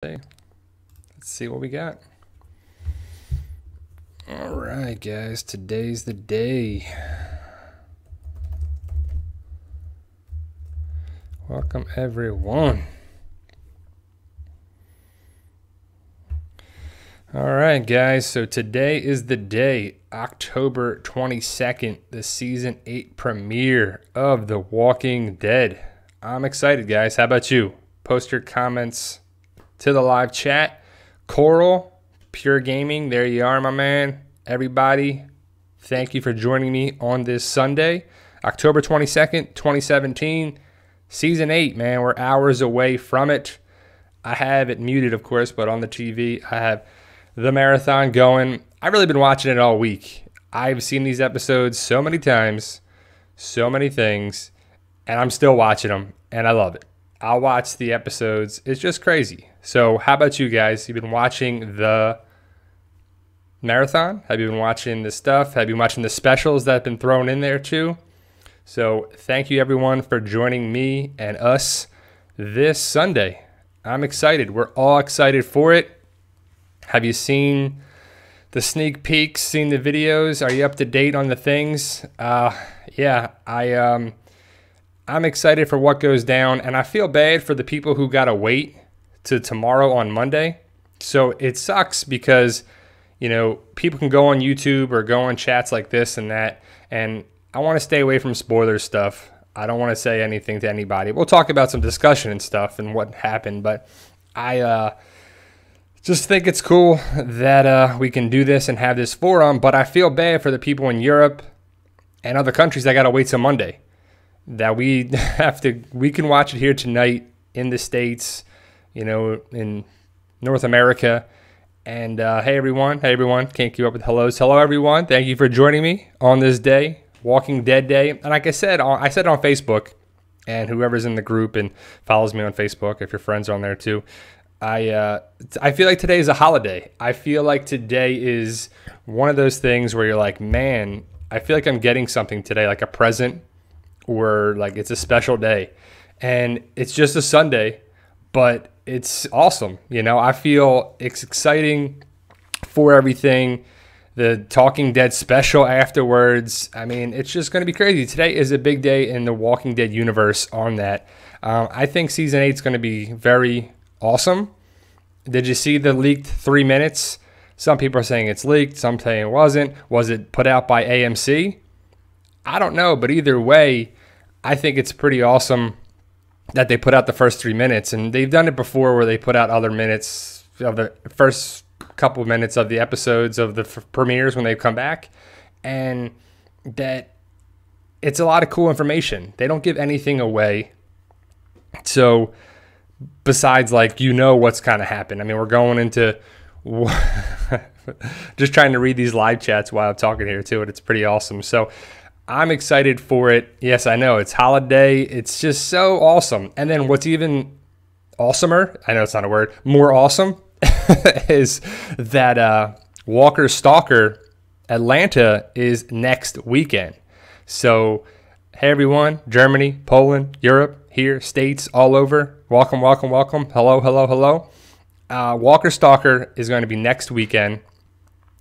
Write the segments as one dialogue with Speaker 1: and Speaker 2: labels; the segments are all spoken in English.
Speaker 1: Let's see what we got. All right, guys, today's the day. Welcome, everyone. All right, guys, so today is the day, October 22nd, the Season 8 premiere of The Walking Dead. I'm excited, guys. How about you? Post your comments to the live chat. Coral, Pure Gaming, there you are, my man. Everybody, thank you for joining me on this Sunday, October 22nd, 2017. Season 8, man, we're hours away from it. I have it muted, of course, but on the TV, I have the marathon going. I've really been watching it all week. I've seen these episodes so many times, so many things, and I'm still watching them, and I love it. I'll watch the episodes. It's just crazy. So how about you guys? You've been watching the marathon? Have you been watching the stuff? Have you been watching the specials that have been thrown in there too? So thank you everyone for joining me and us this Sunday. I'm excited. We're all excited for it. Have you seen the sneak peeks, seen the videos? Are you up to date on the things? I'm excited for what goes down, and I feel bad for the people who got to wait to tomorrow on Monday. So it sucks because, you know, people can go on YouTube or go on chats like this and that, and I want to stay away from spoiler stuff. I don't want to say anything to anybody. We'll talk about some discussion and stuff and what happened, but I just think it's cool that we can do this and have this forum, but I feel bad for the people in Europe and other countries that got to wait till Monday. That we can watch it here tonight in the States, you know, in North America. And hey everyone, can't keep up with hellos. Hello everyone, thank you for joining me on this day, Walking Dead Day. And like I said on Facebook, and whoever's in the group and follows me on Facebook, if your friends are on there too, I feel like today is a holiday. I feel like today is one of those things where you're like, man, I feel like I'm getting something today, like a present, or like it's a special day. And it's just a Sunday, but it's awesome. You know, I feel it's exciting for everything. The Talking Dead special afterwards. I mean, it's just going to be crazy. Today is a big day in the Walking Dead universe on that. I think Season 8 is going to be very awesome. Did you see the leaked 3 minutes? Some people are saying it's leaked. Some saying it wasn't. Was it put out by AMC? I don't know, but either way, I think it's pretty awesome that they put out the first 3 minutes, and they've done it before where they put out other minutes of the first couple of minutes of the episodes of the premieres when they come back, and that it's a lot of cool information. They don't give anything away. So besides, like, you know what's kind of happened. I mean, we're going into just trying to read these live chats while I'm talking here too, and it's pretty awesome. So I'm excited for it. Yes, I know it's holiday. It's just so awesome. And then what's even awesomer, I know it's not a word, more awesome, is that Walker Stalker Atlanta is next weekend. So, hey everyone, Germany, Poland, Europe, here, States, all over. Welcome, welcome, welcome. Hello, hello, hello. Walker Stalker is going to be next weekend.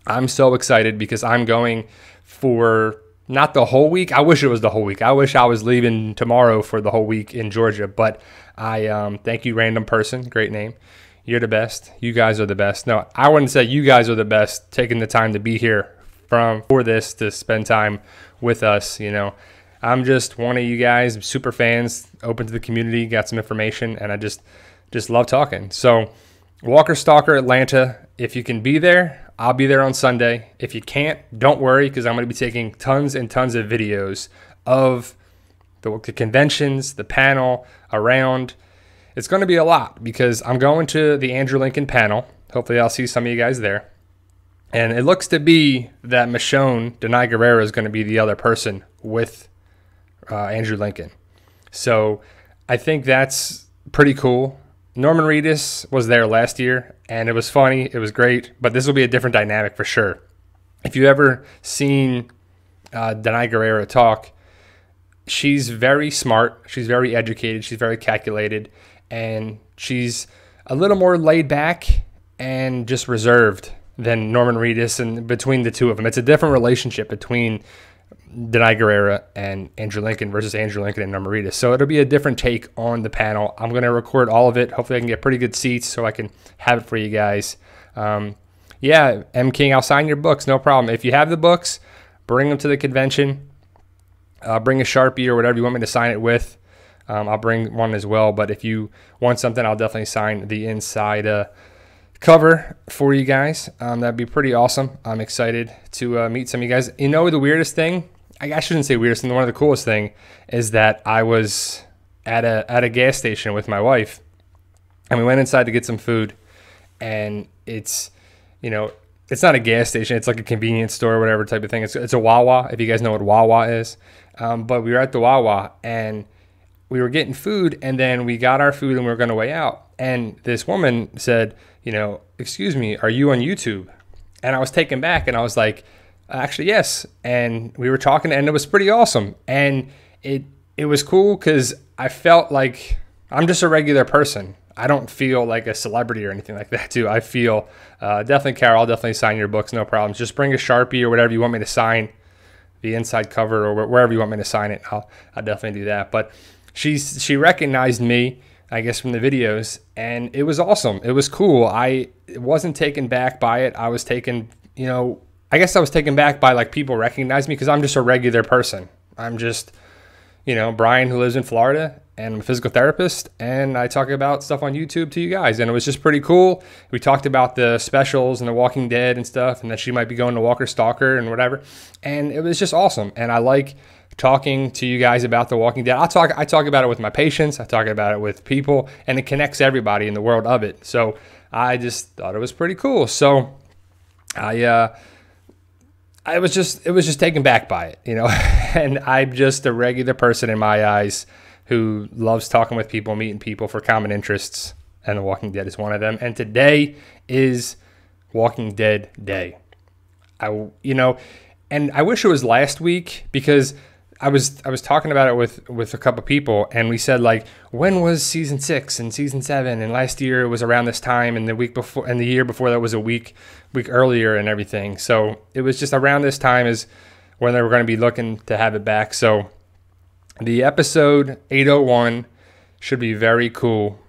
Speaker 1: I'm so excited because I'm going for not the whole week. I wish it was the whole week. I wish I was leaving tomorrow for the whole week in Georgia. But I thank you, random person. Great name. You're the best. You guys are the best. No, I wouldn't say you guys are the best taking the time to be here for this to spend time with us. You know, I'm just one of you guys, super fans, open to the community, got some information, and I just love talking. So Walker Stalker Atlanta, if you can be there, I'll be there on Sunday. If you can't, don't worry, because I'm going to be taking tons and tons of videos of the conventions, the panel, around. It's going to be a lot because I'm going to the Andrew Lincoln panel. Hopefully I'll see some of you guys there. And it looks to be that Michonne Denai Guerrero is going to be the other person with Andrew Lincoln. So I think that's pretty cool. Norman Reedus was there last year, and it was funny. It was great, but this will be a different dynamic for sure. If you ever seen Denai Guerrero talk, she's very smart. She's very educated. She's very calculated, and she's a little more laid back and just reserved than Norman Reedus, and between the two of them. It's a different relationship between Denai Guerrera and Andrew Lincoln versus Andrew Lincoln and Norman Reedus. So it'll be a different take on the panel. I'm going to record all of it. Hopefully I can get pretty good seats so I can have it for you guys. Yeah, M. King, I'll sign your books, no problem. If you have the books, bring them to the convention. Bring a Sharpie or whatever you want me to sign it with. I'll bring one as well. But if you want something, I'll definitely sign the inside cover for you guys. That'd be pretty awesome. I'm excited to meet some of you guys. You know, the weirdest thing, I shouldn't say weirdest thing, one of the coolest thing is that I was at a gas station with my wife, and we went inside to get some food, and it's, you know, it's not a gas station. It's like a convenience store or whatever type of thing. It's a Wawa, if you guys know what Wawa is. But we were at the Wawa, and we were getting food, and then we got our food, and we were going to weigh out. And this woman said, you know, excuse me, are you on YouTube? And I was taken back, and I was like, actually, yes. And we were talking, and it was pretty awesome. And it was cool because I felt like I'm just a regular person. I don't feel like a celebrity or anything like that, too. I feel definitely, Carol, I'll definitely sign your books, no problems. Just bring a Sharpie or whatever you want me to sign, the inside cover or wherever you want me to sign it. I'll definitely do that. But she recognized me, I guess, from the videos, and it was awesome. It was cool. I wasn't taken back by it. I was taken, you know, I guess I was taken back by like people recognize me because I'm just a regular person. I'm just, you know, Brian who lives in Florida, and I'm a physical therapist, and I talk about stuff on YouTube to you guys, and it was just pretty cool. We talked about the specials and The Walking Dead and stuff, and that she might be going to Walker Stalker and whatever, and it was just awesome. And I like talking to you guys about The Walking Dead. I talk about it with my patients, I talk about it with people, and it connects everybody in the world of it. So I just thought it was pretty cool. So I was just taken back by it, you know. And I'm just a regular person in my eyes who loves talking with people, meeting people for common interests, and The Walking Dead is one of them. And today is Walking Dead Day. And I wish it was last week, because I was talking about it with a couple people, and we said, like, when was season 6 and season 7? And last year it was around this time, and the week before, and the year before that was a week earlier and everything. So it was just around this time is when they were going to be looking to have it back. So the episode 801 should be very cool.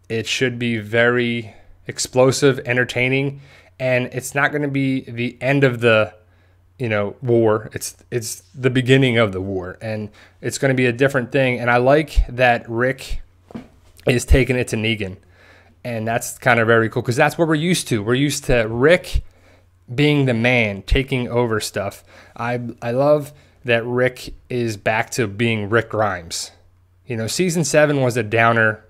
Speaker 1: It should be very explosive, entertaining, and it's not going to be the end of the, you know, war. It's the beginning of the war, and it's going to be a different thing. And I like that Rick is taking it to Negan, and that's kind of very cool because that's what we're used to. We're used to Rick being the man, taking over stuff. I love that Rick is back to being Rick Grimes. You know, season 7 was a downer,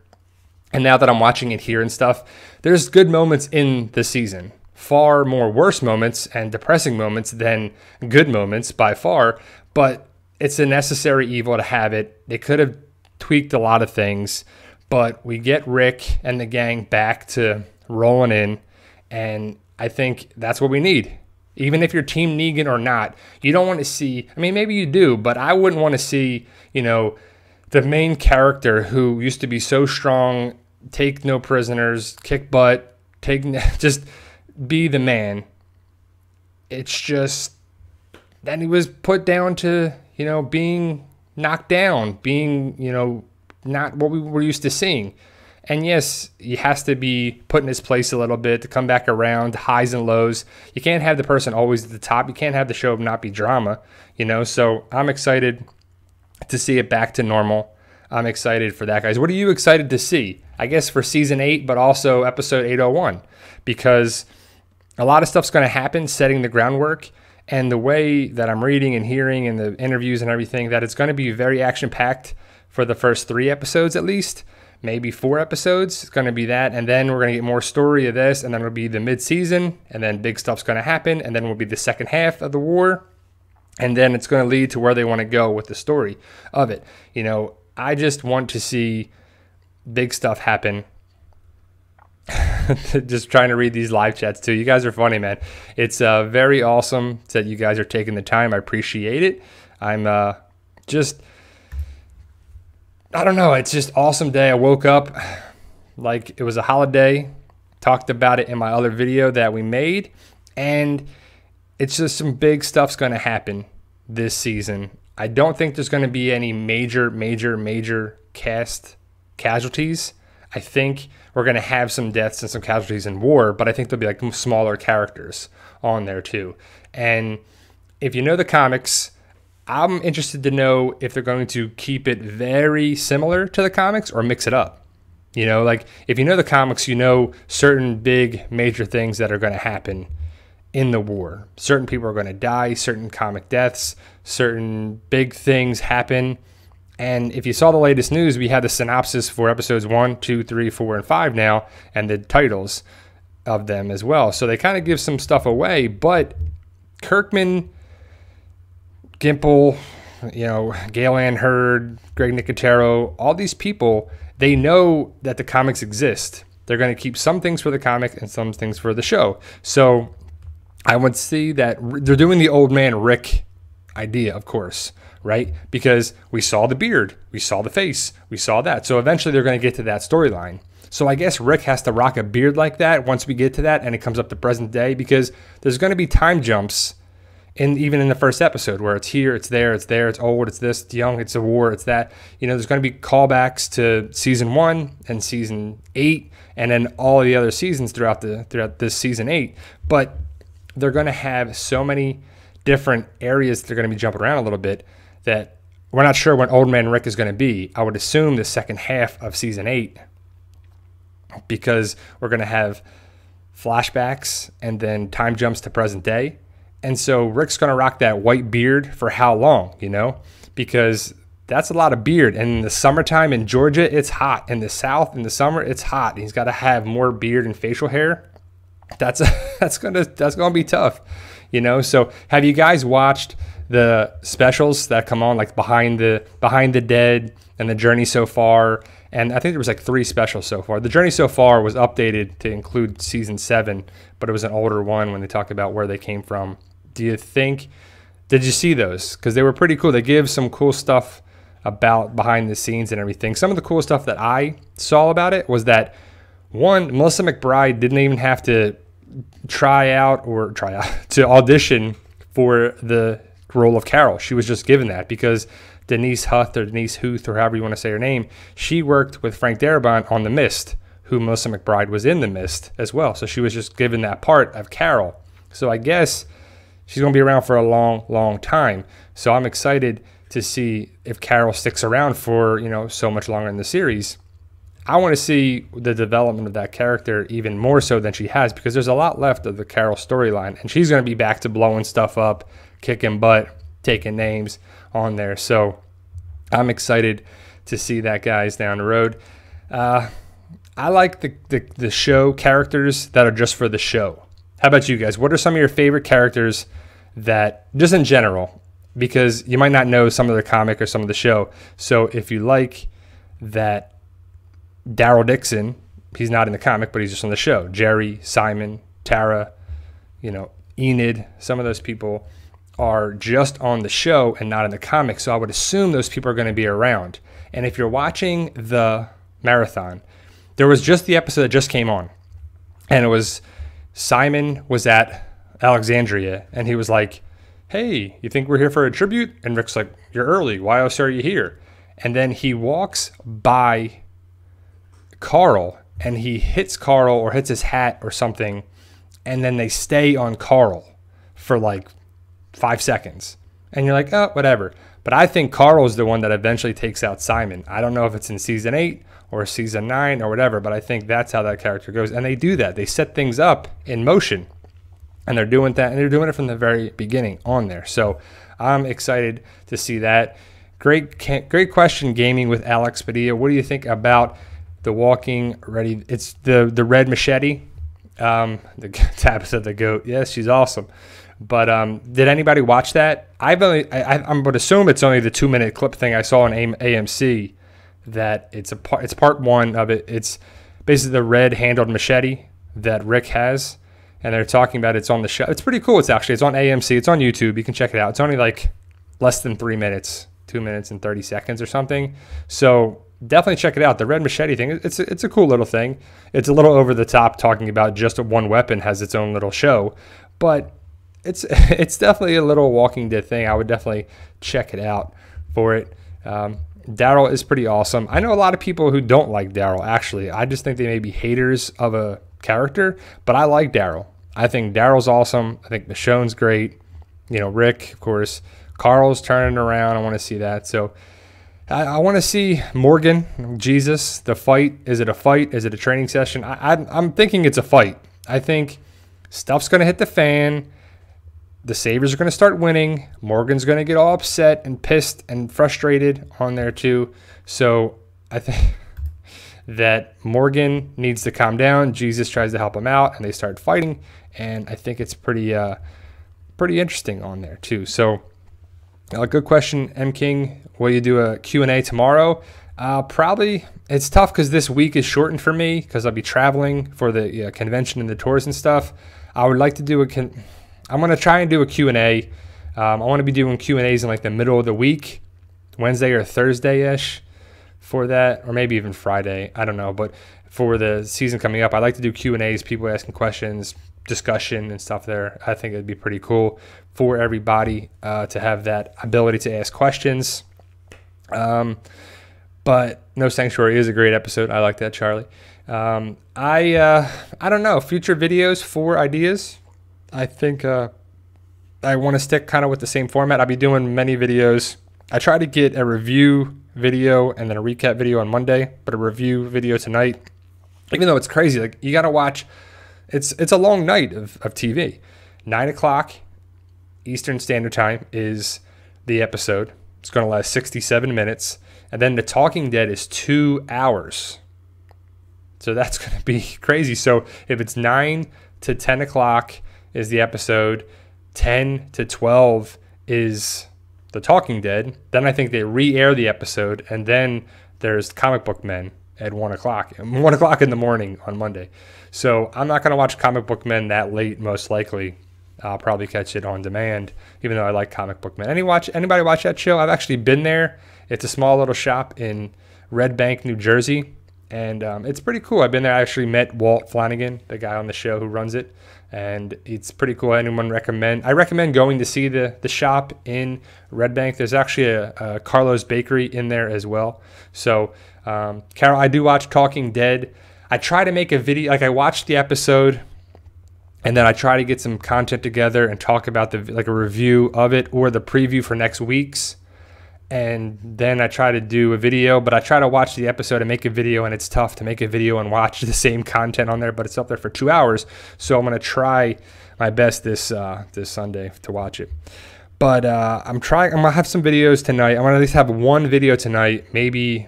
Speaker 1: and now that I'm watching it here and stuff, there's good moments in the season. Far more worse moments and depressing moments than good moments by far, but it's a necessary evil to have it. They could have tweaked a lot of things, but we get Rick and the gang back to rolling in, and I think that's what we need. Even if you're Team Negan or not, you don't want to see, I mean, maybe you do, but I wouldn't want to see, you know, the main character who used to be so strong, take no prisoners, kick butt, just be the man. It's just then he was put down to, you know, being knocked down, being, you know, not what we were used to seeing. And yes, he has to be put in his place a little bit to come back around, highs and lows. You can't have the person always at the top. You can't have the show not be drama, you know. So I'm excited to see it back to normal. I'm excited for that, guys. What are you excited to see? I guess for season 8, but also episode 801, because a lot of stuff's going to happen, setting the groundwork. And the way that I'm reading and hearing and the interviews and everything, that it's going to be very action-packed for the first 3 episodes at least. Maybe 4 episodes. It's going to be that. And then we're going to get more story of this. And then it'll be the mid-season. And then big stuff's going to happen. And then will be the second half of the war. And then it's going to lead to where they want to go with the story of it. You know, I just want to see big stuff happen. Just trying to read these live chats too. You guys are funny, man. It's very awesome that you guys are taking the time. I appreciate it. I'm I don't know. It's just awesome day. I woke up like it was a holiday. Talked about it in my other video that we made, and it's just some big stuff's going to happen this season. I don't think there's going to be any major cast casualties. I think we're going to have some deaths and some casualties in war, but I think there'll be like smaller characters on there too. And if you know the comics, I'm interested to know if they're going to keep it very similar to the comics or mix it up. You know, like if you know the comics, you know certain big major things that are going to happen in the war. Certain people are going to die, certain comic deaths, certain big things happen. And if you saw the latest news, we had the synopsis for episodes 1, 2, 3, 4, and 5 now, and the titles of them as well. So they kind of give some stuff away, but Kirkman, Gimple, Gale Ann Hurd, Greg Nicotero, all these people, they know that the comics exist. They're going to keep some things for the comic and some things for the show. So I would see that they're doing the old man Rick idea, of course, right? Because we saw the beard, we saw the face, we saw that. So eventually they're going to get to that storyline. So I guess Rick has to rock a beard like that once we get to that and it comes up to present day, because there's going to be time jumps even in the first episode where it's here, it's there, it's old, it's this, it's young, it's a war, it's that. There's going to be callbacks to season 1 and season 8 and then all the other seasons throughout this season 8. But they're going to have so many different areas that they're going to be jumping around a little bit that we're not sure when Old Man Rick is going to be. I would assume the second half of season 8, because we're going to have flashbacks and then time jumps to present day. And so Rick's going to rock that white beard for how long, because that's a lot of beard. And in the summertime in Georgia, it's hot. In the South, in the summer, it's hot. And he's got to have more beard and facial hair. That's gonna be tough, So have you guys watched the specials that come on, like Behind the Dead and The Journey So Far? And I think there was like 3 specials so far. The Journey So Far was updated to include season 7, but it was an older one when they talk about where they came from. Did you see those? Because they were pretty cool. They give some cool stuff about behind the scenes and everything. Some of the cool stuff that I saw about it was that, one, Melissa McBride didn't even have to try out to audition for the role of Carol. She was just given that because Denise Huth or however you want to say her name, she worked with Frank Darabont on The Mist, who Melissa McBride was in The Mist as well. So she was just given that part of Carol. So I guess she's going to be around for a long, long time. So I'm excited to see if Carol sticks around for, so much longer in the series. I want to see the development of that character even more so than she has, because there's a lot left of the Carol storyline, and she's going to be back to blowing stuff up, kicking butt, taking names on there. So I'm excited to see that, guys, down the road. I like the show characters that are just for the show. How about you guys? What are some of your favorite characters that, just in general, because you might not know some of the comic or some of the show. So if you like that Daryl Dixon, he's not in the comic, but he's just on the show. Jerry, Simon, Tara, Enid, some of those people are just on the show and not in the comic. So I would assume those people are going to be around. And if you're watching the marathon, there was just the episode that just came on. And it was Simon was at Alexandria and he was like, "Hey, you think we're here for a tribute?" And Rick's like, "You're early. Why else are you here?" And then he walks by Carl and he hits Carl or hits his hat or something, and then they stay on Carl for like 5 seconds. And you're like, oh, whatever. But I think Carl's the one that eventually takes out Simon. I don't know if it's in season 8 or season 9 or whatever, but I think that's how that character goes. And they do that. They set things up in motion. And they're doing that, and they're doing it from the very beginning on there. So I'm excited to see that. Great question, Gaming with Alex Padilla. What do you think about the walking ready? It's the red machete. The Tabitha said the goat. Yes, she's awesome. But did anybody watch that? I would assume it's only the 2-minute clip thing I saw on AMC. That it's part 1 of it. It's basically the red handled machete that Rick has, and they're talking about it's on the show. It's pretty cool. It's on AMC. It's on YouTube. You can check it out. It's only like less than 3 minutes, 2 minutes and 30 seconds or something. So definitely check it out. The red machete thing, it's a cool little thing. It's a little over the top talking about just one weapon has its own little show, but it's definitely a little Walking Dead thing. I would definitely check it out for it. Daryl is pretty awesome. I know a lot of people who don't like Daryl, actually. I just think they may be haters of a character, but I like Daryl. I think Daryl's awesome. I think Michonne's great. You know, Rick, of course. Carl's turning around. I want to see that. So I want to see Morgan, Jesus, the fight. Is it a fight? Is it a training session? I'm thinking it's a fight. I think stuff's going to hit the fan. The Saviors are going to start winning. Morgan's going to get all upset and pissed and frustrated on there too. So I think that Morgan needs to calm down. Jesus tries to help him out, and they start fighting. And I think it's pretty interesting on there too. So a good question, M. King. Will you do a Q&A tomorrow? Probably. It's tough because this week is shortened for me because I'll be traveling for the convention and the tours and stuff. I would like to do I'm going to try and do a Q&A. I want to be doing Q&As in like the middle of the week, Wednesday or Thursday-ish for that, or maybe even Friday. I don't know. But for the season coming up, I like to do Q&As, people asking questions, discussion and stuff there. I think it'd be pretty cool for everybody to have that ability to ask questions. But No Sanctuary is a great episode. I like that, Charlie. I don't know. Future videos for ideas. I think I want to stick kind of with the same format. I'll be doing many videos. I try to get a review video and then a recap video on Monday, but a review video tonight. Even though it's crazy, like you got to watch. It's a long night of TV. 9 o'clock Eastern Standard Time is the episode. It's going to last 67 minutes. And then The Talking Dead is 2 hours. So that's going to be crazy. So if it's 9 to 10 o'clock is the episode, 10 to 12 is The Talking Dead, then I think they re-air the episode, and then there's Comic Book Men at 1 o'clock. 1 o'clock in the morning on Monday. So I'm not going to watch Comic Book Men that late, most likely. I'll probably catch it on demand, even though I like Comic Book Men. Anybody watch that show? I've actually been there. It's a small little shop in Red Bank, New Jersey, and it's pretty cool. I've been there. I actually met Walt Flanagan, the guy on the show who runs it, and it's pretty cool. I recommend going to see the shop in Red Bank. There's actually a Carlo's Bakery in there as well. So, Carol, I do watch Talking Dead. I try to make a video, like I watched the episode, and then I try to get some content together and talk about a review of it or the preview for next week's. And then I try to do a video, but I try to watch the episode and make a video, and it's tough to make a video and watch the same content on there, but it's up there for 2 hours. So I'm going to try my best this Sunday to watch it. But I'm going to have some videos tonight. I'm going to at least have one video tonight, maybe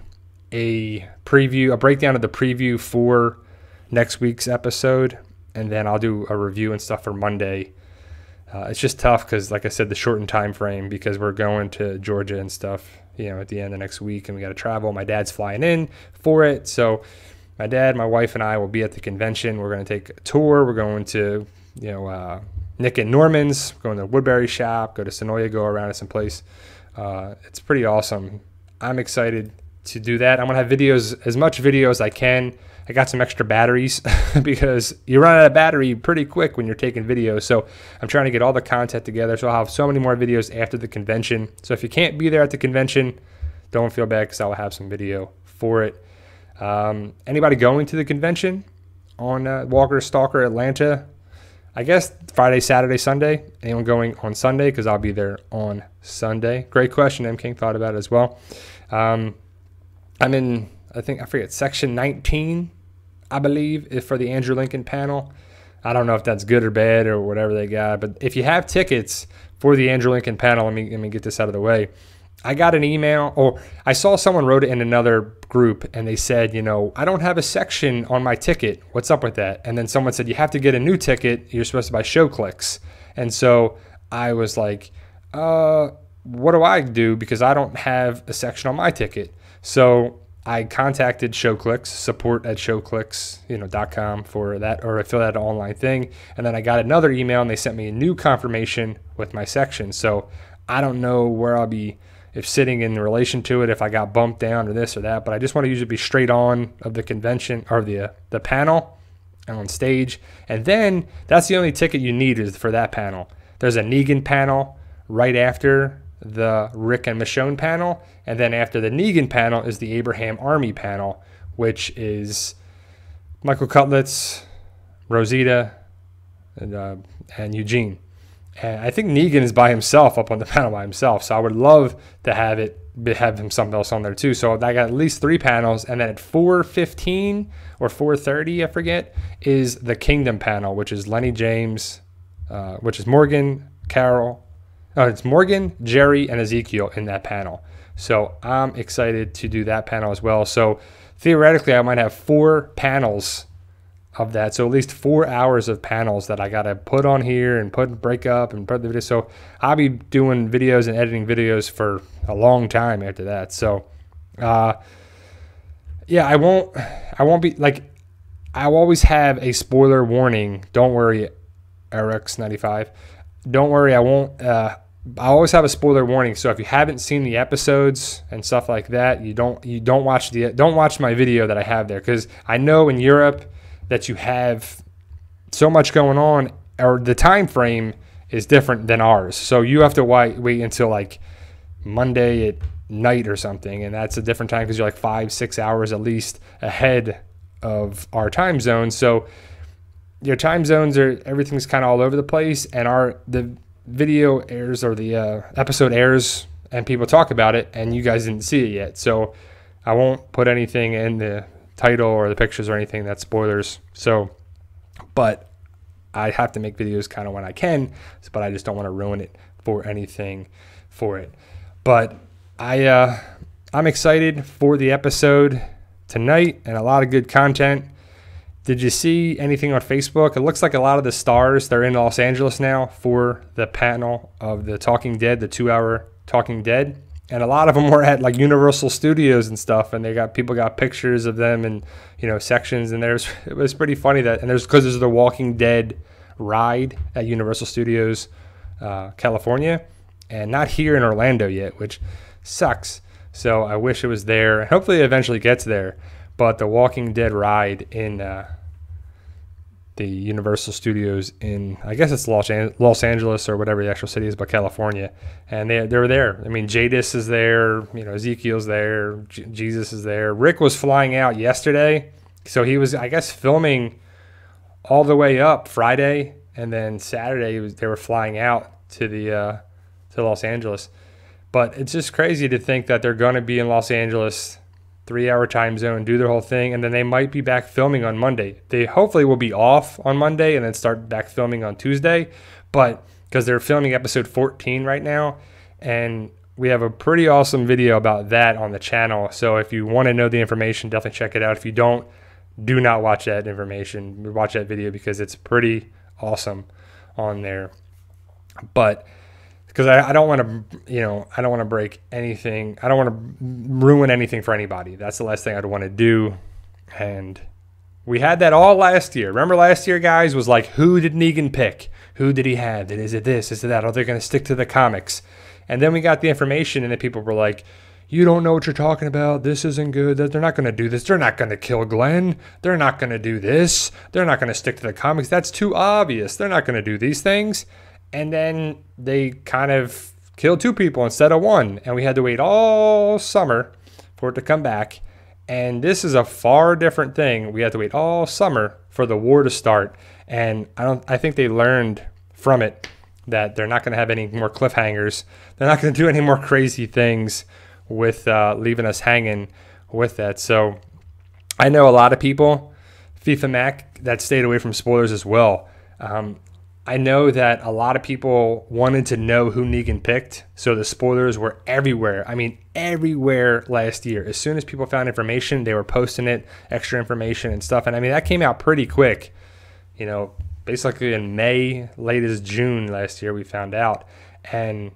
Speaker 1: a preview, a breakdown of the preview for next week's episode, and then I'll do a review and stuff for Monday. It's just tough because, like I said, the shortened time frame because we're going to Georgia and stuff, at the end of next week, and we got to travel. My dad's flying in for it, so my dad, my wife, and I will be at the convention. We're going to take a tour. We're going to, Nick and Norman's, going to Woodbury Shop, go to Sonoya, go around to some place. It's pretty awesome. I'm excited to do that. I'm going to have videos, as much video as I can. I got some extra batteries because you run out of battery pretty quick when you're taking videos. So I'm trying to get all the content together. So I'll have so many more videos after the convention. So if you can't be there at the convention, don't feel bad because I'll have some video for it. Anybody going to the convention on Walker Stalker Atlanta? I guess Friday, Saturday, Sunday. Anyone going on Sunday? Because I'll be there on Sunday. Great question. M. King thought about it as well. I'm in, I forget, section 19. I believe, is for the Andrew Lincoln panel. I don't know if that's good or bad or whatever they got, but if you have tickets for the Andrew Lincoln panel, let me get this out of the way. I got an email, or I saw someone wrote it in another group, and they said, I don't have a section on my ticket. What's up with that? And then someone said, you have to get a new ticket. You're supposed to buy show clicks. And so I was like, what do I do? Because I don't have a section on my ticket. So I contacted ShowClicks, support@showclicks.com for that, or I fill out an online thing. And then I got another email, and they sent me a new confirmation with my section. So I don't know where I'll be, if sitting in relation to it, if I got bumped down or this or that. But I just want to usually be straight on of the convention or the panel on stage. And then that's the only ticket you need is for that panel. There's a Negan panel right after the Rick and Michonne panel. And then after the Negan panel is the Abraham Army panel, which is Michael Cutlets, Rosita, and Eugene. And I think Negan is by himself up on the panel by himself. So I would love to have him something else on there too. So I got at least 3 panels. And then at 4:15 or 4:30, I forget, is the Kingdom panel, which is Lenny James, which is Morgan, Carol. It's Morgan, Jerry, and Ezekiel in that panel. So I'm excited to do that panel as well. So theoretically, I might have 4 panels of that. So at least 4 hours of panels that I got to put on here and break up and put the video. So I'll be doing videos and editing videos for a long time after that. So, yeah, I won't be like, I'll always have a spoiler warning. Don't worry, RX95. Don't worry. I always have a spoiler warning. So if you haven't seen the episodes and stuff like that, you don't watch my video that I have there. 'Cause I know in Europe that you have so much going on, or the time frame is different than ours. So you have to wait until like Monday at night or something, and that's a different time because you're like 5-6 hours at least ahead of our time zone. So your time zones everything's kind of all over the place, and the video airs or the episode airs and people talk about it, and you guys didn't see it yet. So I won't put anything in the title or the pictures or anything that's spoilers. So, but I have to make videos kind of when I can, but I just don't want to ruin it for anything for it. But I'm excited for the episode tonight and a lot of good content. Did you see anything on Facebook? It looks like a lot of the stars, they're in Los Angeles now for the panel of the Talking Dead, the 2-hour Talking Dead. And a lot of them were at like Universal Studios and stuff, and people got pictures of them and, sections. And it was pretty funny because there's the Walking Dead ride at Universal Studios, California, and not here in Orlando yet, which sucks. So I wish it was there. Hopefully it eventually gets there. But the Walking Dead ride in the Universal Studios in, I guess it's Los Angeles or whatever the actual city is, but California. And they were there. I mean, Jadis is there, Ezekiel's there, Jesus is there. Rick was flying out yesterday. So he was, I guess, filming all the way up Friday. And then Saturday they were flying out to Los Angeles. But it's just crazy to think that they're going to be in Los Angeles, 3-hour time zone, do their whole thing, and then they might be back filming on Monday. They hopefully will be off on Monday and then start back filming on Tuesday, but because they're filming episode 14 right now, and we have a pretty awesome video about that on the channel. So if you want to know the information, definitely check it out. If you don't, do not watch that information. Watch that video because it's pretty awesome on there. But because I don't want to, I don't want to break anything. I don't want to ruin anything for anybody. That's the last thing I'd want to do. And we had that all last year. Remember last year, guys, was like, who did Negan pick? Who did he have? Is it this? Is it that? Are they going to stick to the comics? And then we got the information, and then people were like, you don't know what you're talking about. This isn't good. They're not going to do this. They're not going to kill Glenn. They're not going to do this. They're not going to stick to the comics. That's too obvious. They're not going to do these things. And then they kind of killed 2 people instead of 1. And we had to wait all summer for it to come back. And this is a far different thing. We had to wait all summer for the war to start. And I think they learned from it that they're not going to have any more cliffhangers. They're not going to do any more crazy things with leaving us hanging with that. So I know a lot of people, FIFA Mac, that stayed away from spoilers as well. I know that a lot of people wanted to know who Negan picked, so the spoilers were everywhere. I mean, everywhere last year. As soon as people found information, they were posting it, extra information and stuff. And I mean, that came out pretty quick. Basically in May, late as June last year, we found out. And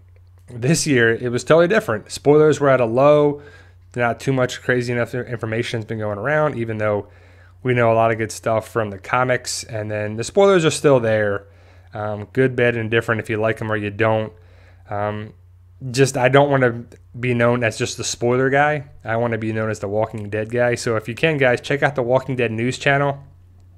Speaker 1: this year, it was totally different. Spoilers were at a low. Not too much crazy enough information has been going around, even though we know a lot of good stuff from the comics. And then the spoilers are still there. Good, bad, and different if you like them or you don't. just I don't want to be known as just the spoiler guy. I want to be known as the Walking Dead guy. So if you can, guys, check out the Walking Dead news channel,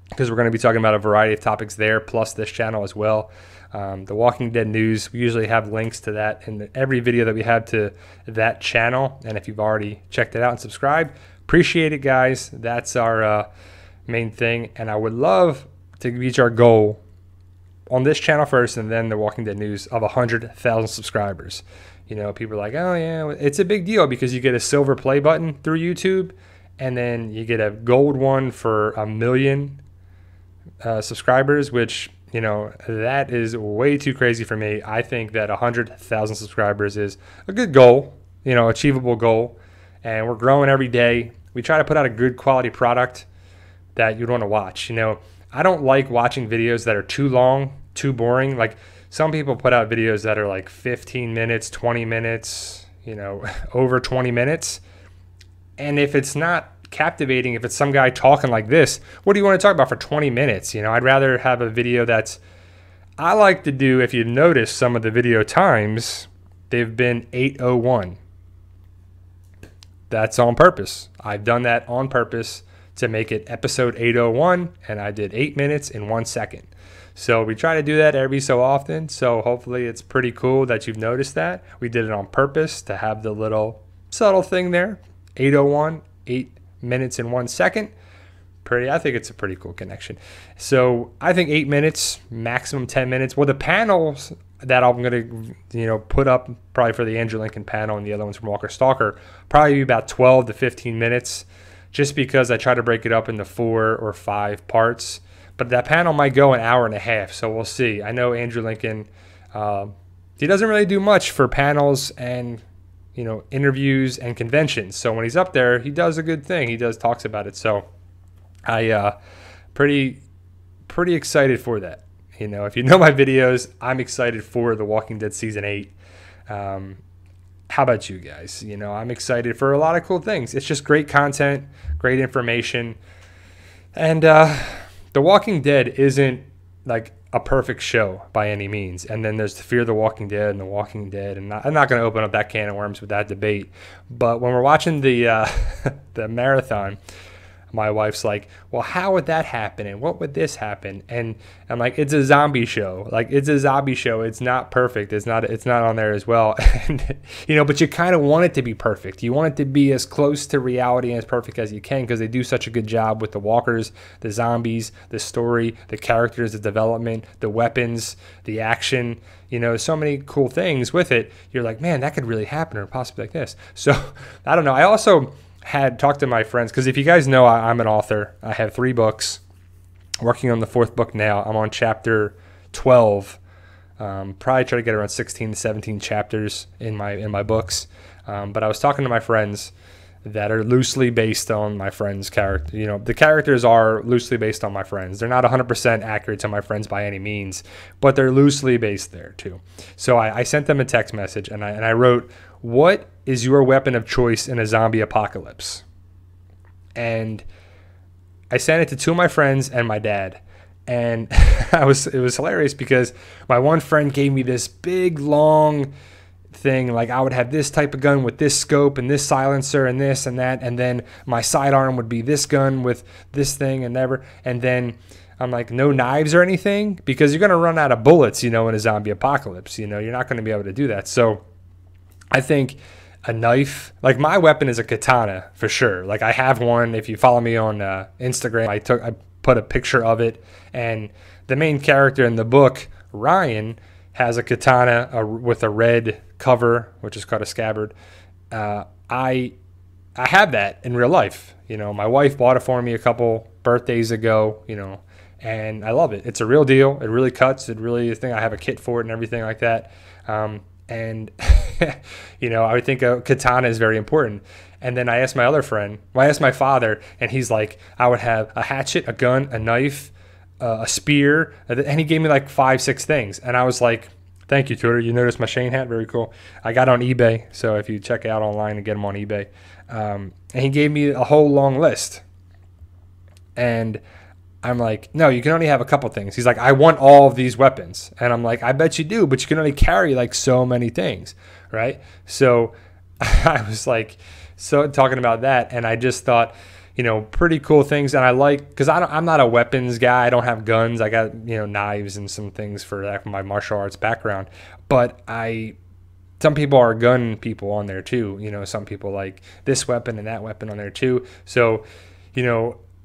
Speaker 1: because we're going to be talking about a variety of topics there, plus this channel as well. The Walking Dead news, we usually have links to that in every video that we have to that channel. And if you've already checked it out and subscribed, appreciate it, guys. That's our main thing. And I would love to reach our goal on this channel first, and then the Walking Dead news, of 100,000 subscribers. You know, people are like, oh yeah, it's a big deal because you get a silver play button through YouTube, and then you get a gold one for 1 million subscribers, which, you know, that is way too crazy for me. I think that 100,000 subscribers is a good goal, you know, achievable goal, and we're growing every day. We try to put out a good quality product that you'd want to watch. You know, I don't like watching videos that are too long, too boring. Like, some people put out videos that are like 15 minutes, 20 minutes, you know, over 20 minutes. And if it's not captivating, if it's some guy talking like this, what do you want to talk about for 20 minutes? You know, I'd rather have a video that's, I like to do, if you notice some of the video times, they've been 8:01. That's on purpose. I've done that on purpose to make it episode 8:01, and I did 8 minutes in 1 second. So we try to do that every so often. So hopefully it's pretty cool that you've noticed that. We did it on purpose to have the little subtle thing there. 8:01, 8 minutes in 1 second. I think it's a pretty cool connection. So I think 8 minutes, maximum 10 minutes. Well, the panels that I'm going to, you know, put up probably for the Andrew Lincoln panel and the other ones from Walker Stalker, probably be about 12 to 15 minutes, just because I try to break it up into 4 or 5 parts. But that panel might go an hour and a half, so we'll see. I know Andrew Lincoln, he doesn't really do much for panels and, you know, interviews and conventions. So when he's up there, he does a good thing. He talks about it. So I pretty excited for that. You know, if you know my videos, I'm excited for The Walking Dead Season 8. How about you guys? You know, I'm excited for a lot of cool things. It's just great content, great information. And The Walking Dead isn't like a perfect show by any means. And then there's the Fear the Walking Dead and The Walking Dead. And I'm not going to open up that can of worms with that debate. But when we're watching the the marathon, my wife's like, well, how would that happen? And what would this happen? And I'm like, it's a zombie show. Like, it's a zombie show. It's not perfect. It's not on there as well. And, you know, but you kind of want it to be perfect. You want it to be as close to reality and as perfect as you can, because they do such a good job with the walkers, the zombies, the story, the characters, the development, the weapons, the action. You know, so many cool things with it. You're like, man, that could really happen, or possibly like this. So I don't know. I also had talked to my friends, because if you guys know, I'm an author. I have 3 books, working on the 4th book now. I'm on chapter 12. Probably try to get around 16 to 17 chapters in my books. But I was talking to my friends that are loosely based on my friends' character. You know, the characters are loosely based on my friends. They're not 100% accurate to my friends by any means, but they're loosely based there too. So I sent them a text message, and I wrote, what is your weapon of choice in a zombie apocalypse? And I sent it to 2 of my friends and my dad. And it was hilarious, because my one friend gave me this big, long thing, like I would have this type of gun with this scope and this silencer and this and that, and then my sidearm would be this gun with this thing and never. And then I'm like, no knives or anything, because you're going to run out of bullets, you know, in a zombie apocalypse. You know, you're not going to be able to do that. So I think a knife, like my weapon is a katana for sure. Like I have one. If you follow me on Instagram, I put a picture of it, and the main character in the book, Ryan, has a katana with a red cover, which is called a scabbard. I have that in real life. You know, my wife bought it for me a couple birthdays ago, you know, and I love it. It's a real deal. It really cuts. It really is a thing. I have a kit for it and everything like that. And, you know, I would think a katana is very important. And then I asked my other friend, I asked my father, and he's like, I would have a hatchet, a gun, a knife, a spear, and he gave me like 5-6 things. And I was like, thank you, Tudor. You noticed my Shane hat? Very cool. I got on eBay, so if you check it out online and get them on eBay. And he gave me a whole long list. And I'm like, no, you can only have a couple things. He's like, I want all of these weapons. And I'm like, I bet you do, but you can only carry like so many things, right? So I was like, so talking about that, and I just thought, pretty cool things. And I like, because I'm not a weapons guy. I don't have guns. I got, knives and some things for that from my martial arts background. But some people are gun people on there too. Some people like this weapon and that weapon on there too. So,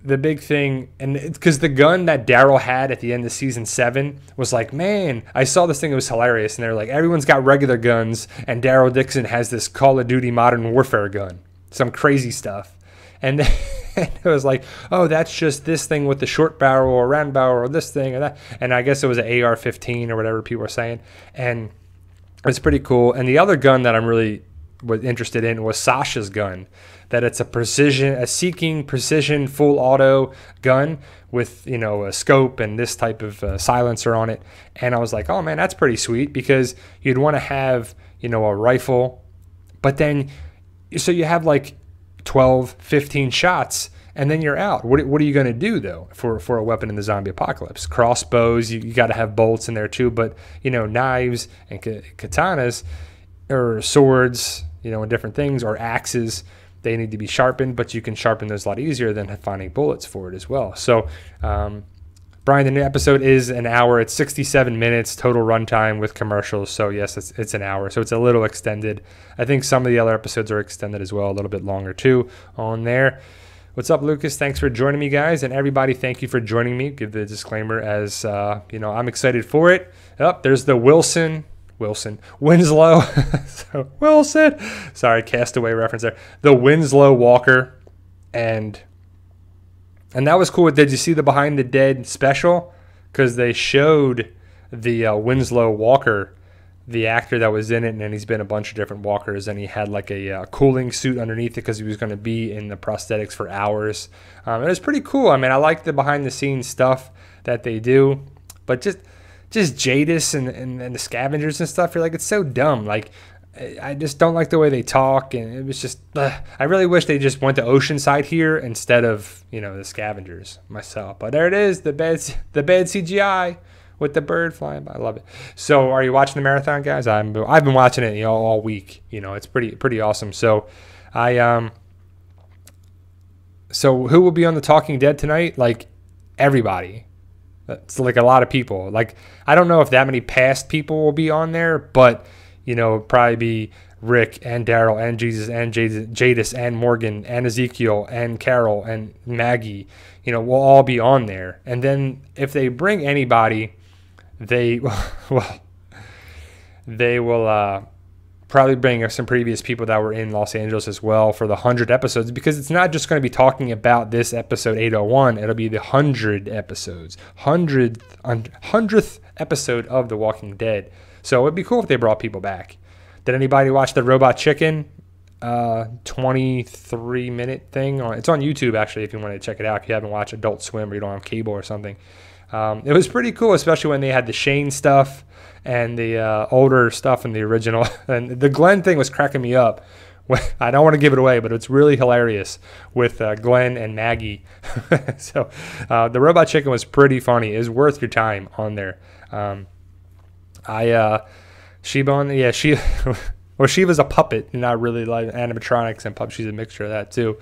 Speaker 1: the big thing, and it's because the gun that Daryl had at the end of season 7 was like, man, I saw this thing, it was hilarious. And they're like, everyone's got regular guns, and Daryl Dixon has this Call of Duty Modern Warfare gun, some crazy stuff. And then it was like, oh, that's just this thing with the short barrel or round barrel or this thing or that. And I guess it was an AR-15 or whatever people were saying. And it's pretty cool. And the other gun that I'm really was interested in was Sasha's gun, that it's a seeking precision full auto gun with a scope and this type of silencer on it. And I was like, oh man, that's pretty sweet, because you'd want to have a rifle, but then so you have like 12 15 shots and then you're out. What are you going to do though for a weapon in the zombie apocalypse? Crossbows, you got to have bolts in there too, but knives and katanas or swords, and different things, or axes, they need to be sharpened, but you can sharpen those a lot easier than finding bullets for it as well. So, Brian, the new episode is an hour. It's 67 minutes total runtime with commercials. So, yes, it's an hour. So, it's a little extended. I think some of the other episodes are extended as well, a little bit longer too on there. What's up, Lucas? Thanks for joining me, guys. And everybody, thank you for joining me. Give the disclaimer as, I'm excited for it. There's the Winslow. So Wilson. Sorry, Castaway reference there. The Winslow Walker. And that was cool. Did you see the Behind the Dead special? Because they showed the Winslow Walker, the actor that was in it, and then he's been a bunch of different walkers, and he had like a cooling suit underneath it because he was going to be in the prosthetics for hours. It was pretty cool. I mean, I like the behind-the-scenes stuff that they do, but just Jadis and the scavengers and stuff, you're like, it's so dumb. Like, I just don't like the way they talk, and it was just, I really wish they just went to Oceanside here instead of, the scavengers myself. But there it is, the bad CGI with the bird flying by. I love it. So are you watching the marathon, guys? I've been watching it, all week. It's pretty awesome. So so who will be on The Talking Dead tonight? Like, everybody. It's like a lot of people. Like, I don't know if that many past people will be on there, but probably be Rick and Daryl and Jesus and Jadis and Morgan and Ezekiel and Carol and Maggie. We'll all be on there. And then if they bring anybody, they will probably bring some previous people that were in Los Angeles as well for the 100 episodes, because it's not just going to be talking about this episode 801. It'll be the 100 episodes, 100th episode of The Walking Dead. So it'd be cool if they brought people back. Did anybody watch the Robot Chicken 23-minute thing? It's on YouTube, actually, if you want to check it out. If you haven't watched Adult Swim or you don't have cable or something. It was pretty cool, especially when they had the Shane stuff and the older stuff in the original. And the Glenn thing was cracking me up. I don't want to give it away, but it's really hilarious with Glenn and Maggie. So the Robot Chicken was pretty funny. It was worth your time on there. Shiva, Shiva's a puppet, not really like animatronics and puppets. She's a mixture of that too.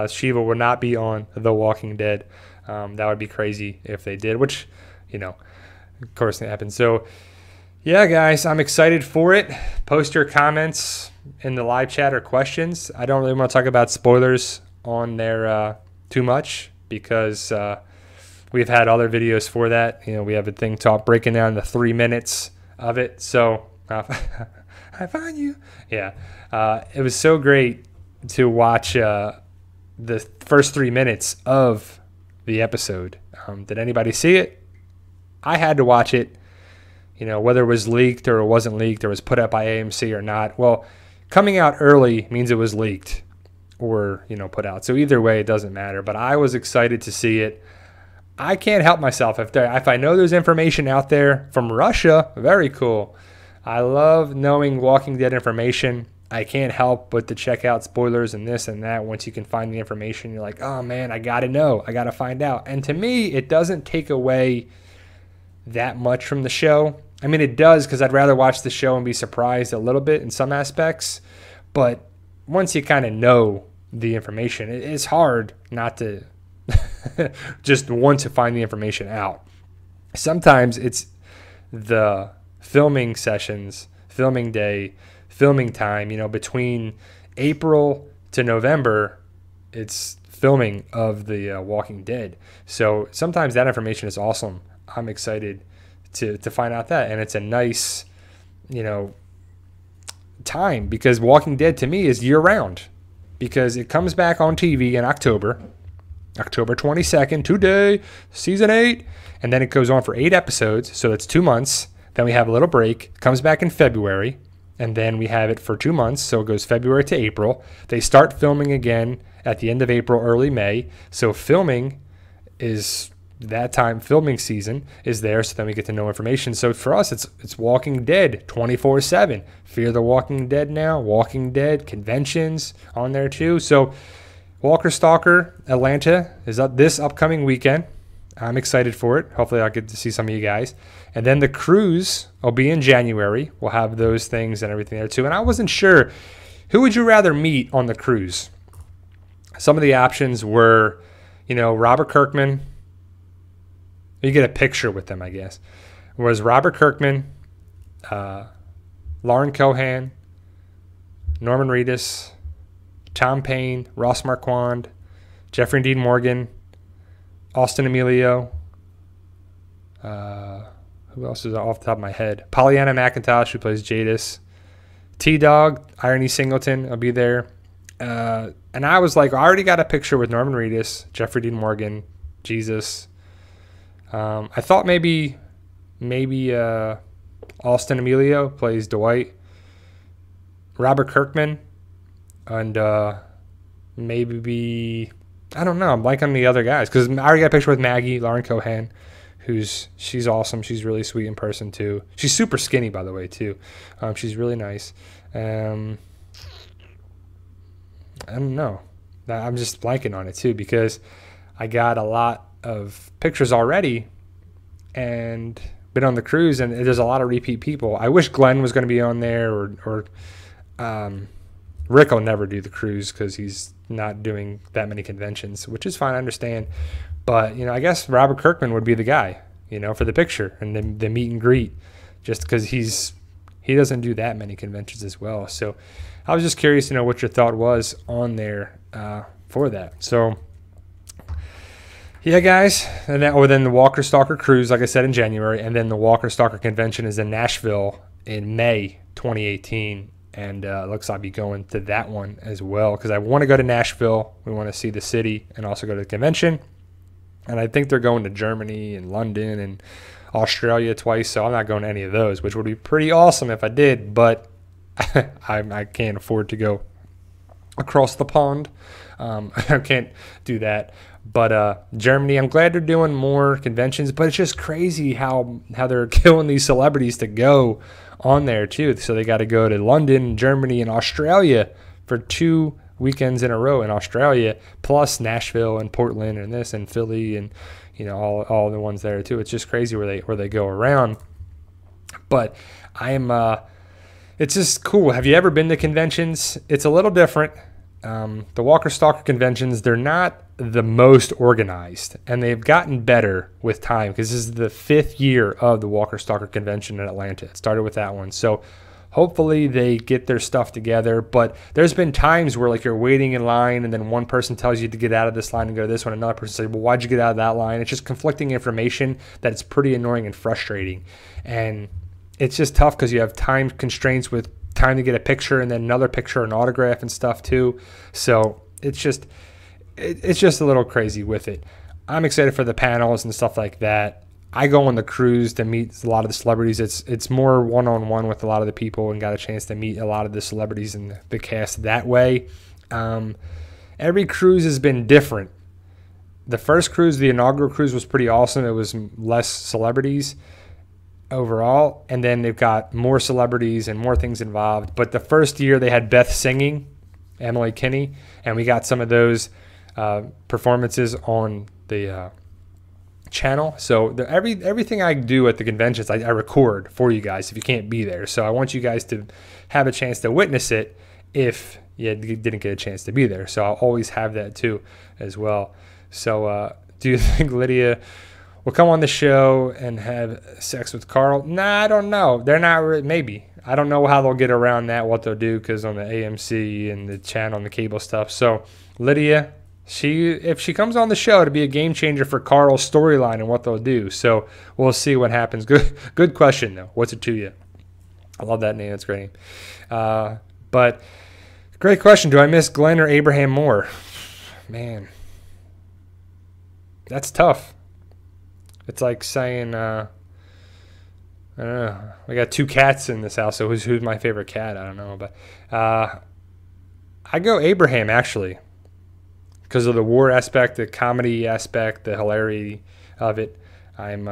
Speaker 1: Shiva will not be on The Walking Dead. That would be crazy if they did, which, of course it happened. So, yeah, guys, I'm excited for it. Post your comments in the live chat or questions. I don't really want to talk about spoilers on there too much, because we've had other videos for that. We have a thing breaking down the 3 minutes of it. So, I find you. Yeah. It was so great to watch the first 3 minutes of the episode. Did anybody see it? I had to watch it, whether it was leaked or it wasn't leaked or was put up by AMC or not. Well, coming out early means it was leaked or, put out. So either way, it doesn't matter. But I was excited to see it. I can't help myself. If I know there's information out there from Russia, very cool. I love knowing Walking Dead information. I can't help but to check out spoilers and this and that. Once you can find the information, you're like, oh man, I got to know. I got to find out. And to me, it doesn't take away that much from the show. I mean, it does, because I'd rather watch the show and be surprised a little bit in some aspects. But once you kind of know the information, it's hard not to just want to find the information out. Sometimes it's the filming sessions, filming day, filming time, between April to November, it's filming of the Walking Dead. So sometimes that information is awesome. I'm excited to find out that. And it's a nice, time, because Walking Dead to me is year round, because it comes back on TV in October 22nd, today, season 8. And then it goes on for 8 episodes. So that's 2 months. Then we have a little break, comes back in February. And then we have it for 2 months, so it goes February to April. They start filming again at the end of April, early May. So filming is that time. Filming season is there, so then we get to know information. So for us, it's Walking Dead 24/7. Fear the Walking Dead now. Walking Dead conventions on there too. So Walker Stalker Atlanta is up this upcoming weekend. I'm excited for it. Hopefully I'll get to see some of you guys. And then the cruise will be in January. We'll have those things and everything there too. And I wasn't sure, who would you rather meet on the cruise? Some of the options were, Robert Kirkman. You get a picture with them, I guess. It was Robert Kirkman, Lauren Cohan, Norman Reedus, Tom Payne, Ross Marquand, Jeffrey Dean Morgan, Austin Emilio. Who else is off the top of my head? Pollyanna McIntosh, who plays Jadis. T-Dog, Irony Singleton, will be there. And I was like, I already got a picture with Norman Reedus, Jeffrey Dean Morgan, Jesus. I thought maybe Austin Emilio plays Dwight. Robert Kirkman. And maybe, I don't know, I'm liking the other guys, because I already got a picture with Maggie, Lauren Cohan, she's awesome. She's really sweet in person too. She's super skinny, by the way, too. She's really nice. I don't know. I'm just blanking on it too, because I got a lot of pictures already and been on the cruise, and there's a lot of repeat people. I wish Glenn was going to be on there, or Rick will never do the cruise because he's not doing that many conventions, which is fine, I understand. But, I guess Robert Kirkman would be the guy, for the picture and the meet and greet, just because he doesn't do that many conventions as well. So I was just curious to know what your thought was on there for that. So, yeah, guys. And then the Walker Stalker cruise, like I said, in January. And then the Walker Stalker convention is in Nashville in May 2018. And it looks like I'll be going to that one as well, because I want to go to Nashville. We want to see the city and also go to the convention. And I think they're going to Germany and London and Australia twice, so I'm not going to any of those, which would be pretty awesome if I did, but I can't afford to go across the pond. I can't do that. But Germany, I'm glad they're doing more conventions, but it's just crazy how they're killing these celebrities to go on there too. So they got to go to London, Germany, and Australia for 2 weekends in a row in Australia, plus Nashville and Portland and this and Philly and all the ones there too. It's just crazy where they go around. But it's just cool. Have you ever been to conventions? It's a little different. The Walker Stalker conventions, they're not the most organized, and they've gotten better with time, because this is the 5th year of the Walker Stalker convention in Atlanta. It started with that one. So hopefully they get their stuff together. But there's been times where you're waiting in line, and then one person tells you to get out of this line and go to this one. Another person says, well, why'd you get out of that line? It's just conflicting information that it's pretty annoying and frustrating. And it's just tough because you have time constraints with time to get a picture and then another picture, an autograph and stuff too. So it's just a little crazy with it. I'm excited for the panels and stuff like that. I go on the cruise to meet a lot of the celebrities. It's more one-on-one with a lot of the people, and got a chance to meet a lot of the celebrities and the cast that way. Every cruise has been different. The first cruise, the inaugural cruise, was pretty awesome. It was less celebrities. overall. And then they've got more celebrities and more things involved. But the first year they had Beth singing, Emily Kinney, and we got some of those performances on the channel. So everything I do at the conventions, I record for you guys if you can't be there. So I want you guys to have a chance to witness it if you didn't get a chance to be there. So I'll always have that too as well. So do you think Lydia will come on the show and have sex with Carl? Nah, I don't know. They're not, maybe. I don't know how they'll get around that, what they'll do, because on the AMC and the channel and the cable stuff. So Lydia, if she comes on the show, to be a game changer for Carl's storyline and what they'll do. So we'll see what happens. Good question though. What's it to you? I love that name. That's a great name. But great question. Do I miss Glenn or Abraham more? Man, that's tough. It's like saying, I don't know. We got 2 cats in this house, so who's my favorite cat? I don't know, but I go Abraham actually, because of the war aspect, the comedy aspect, the hilarity of it. I'm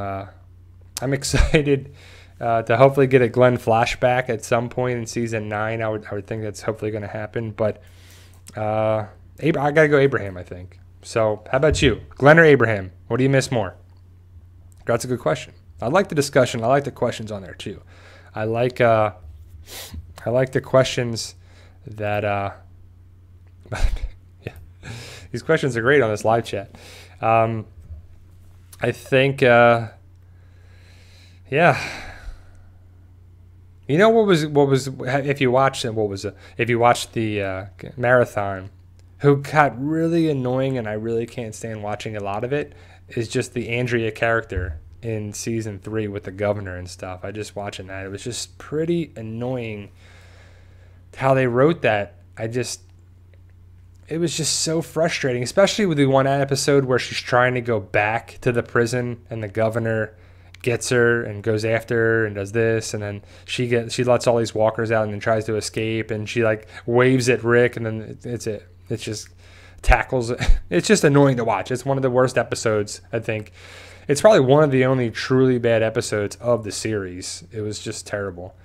Speaker 1: excited to hopefully get a Glenn flashback at some point in season 9. I would think that's hopefully going to happen, but I gotta go Abraham, I think. So how about you, Glenn or Abraham? What do you miss more? That's a good question. I like the discussion. I like the questions on there too. I like the questions that yeah, these questions are great on this live chat. I think yeah. You know what was if you watched the marathon, who got really annoying and I really can't stand watching a lot of it, is just the Andrea character in season 3 with the governor and stuff. I just watching that. It was just pretty annoying how they wrote that. It was just so frustrating, especially with the one episode where she's trying to go back to the prison and the governor gets her and goes after her and does this, and then she lets all these walkers out and then tries to escape, and she like waves at Rick, and then it's just tackles. It's just annoying to watch. It's one of the worst episodes, I think. It's probably one of the only truly bad episodes of the series. It was just terrible.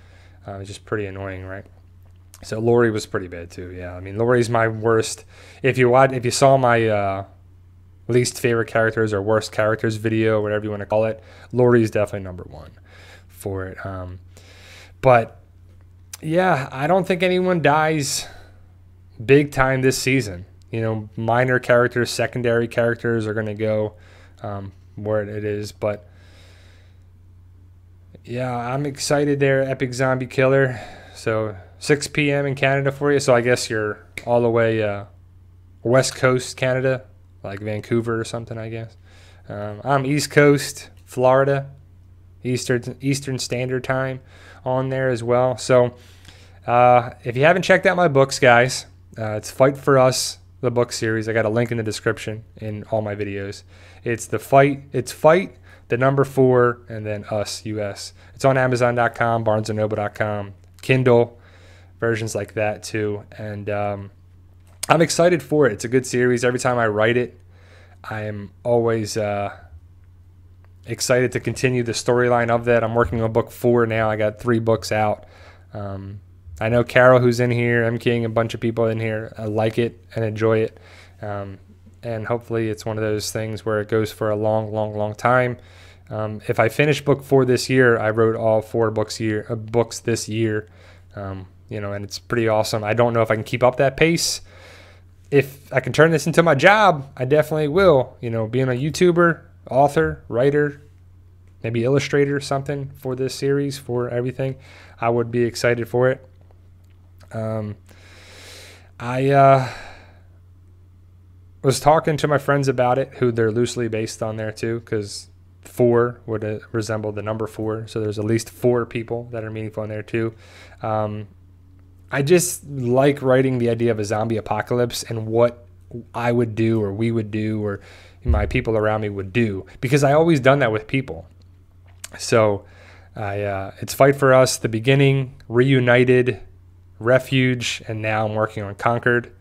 Speaker 1: It was just pretty annoying, right? So Lori was pretty bad too. Yeah, I mean Lori's my worst. If you saw my least favorite characters or worst characters video, whatever you want to call it, Lori's definitely number 1 for it. But yeah, I don't think anyone dies big time this season. You know, minor characters, secondary characters are going to go where it is. But yeah, I'm excited there. Epic Zombie Killer. So 6 p.m. in Canada for you. So I guess you're all the way West Coast Canada, like Vancouver or something, I guess. I'm East Coast, Florida, Eastern Standard Time on there as well. So if you haven't checked out my books, guys, it's Fight for Us, the book series. I got a link in the description in all my videos. It's Fight, the number 4, and then Us, US. It's on Amazon.com, BarnesandNoble.com, Kindle, versions like that too. And I'm excited for it. It's a good series. Every time I write it, I am always excited to continue the storyline of that. I'm working on book 4 now. I got 3 books out. I know Carol, who's in here, M. King, a bunch of people in here like it and enjoy it. And hopefully it's one of those things where it goes for a long, long, long time. If I finish book 4 this year, I wrote all 4 books this year. And it's pretty awesome. I don't know if I can keep up that pace. If I can turn this into my job, I definitely will. You know, being a YouTuber, author, writer, maybe illustrator or something for this series, for everything, I would be excited for it. I was talking to my friends about it, who they're loosely based on there too, because 4 would resemble the number 4. So there's at least 4 people that are meaningful in there too. I just like writing the idea of a zombie apocalypse and what I would do or we would do or my people around me would do, because I always done that with people. So it's Fight for Us, the beginning, Reunited, Refuge, and now I'm working on Conquered.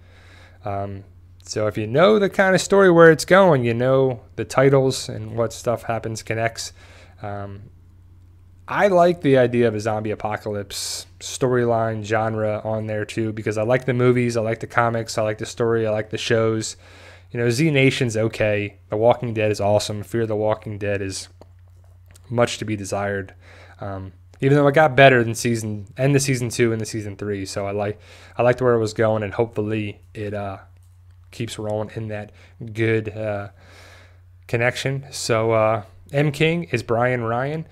Speaker 1: So if you know the kind of story where it's going, you know the titles and what stuff happens, connects. I like the idea of a zombie apocalypse storyline genre on there too, because I like the movies, I like the comics, I like the story, I like the shows. You know, Z Nation's okay. The Walking Dead is awesome. Fear the Walking Dead is much to be desired. Even though it got better than the season 2 and the season 3, so I liked where it was going, and hopefully it keeps rolling in that good connection. So M King is Brian Ryan.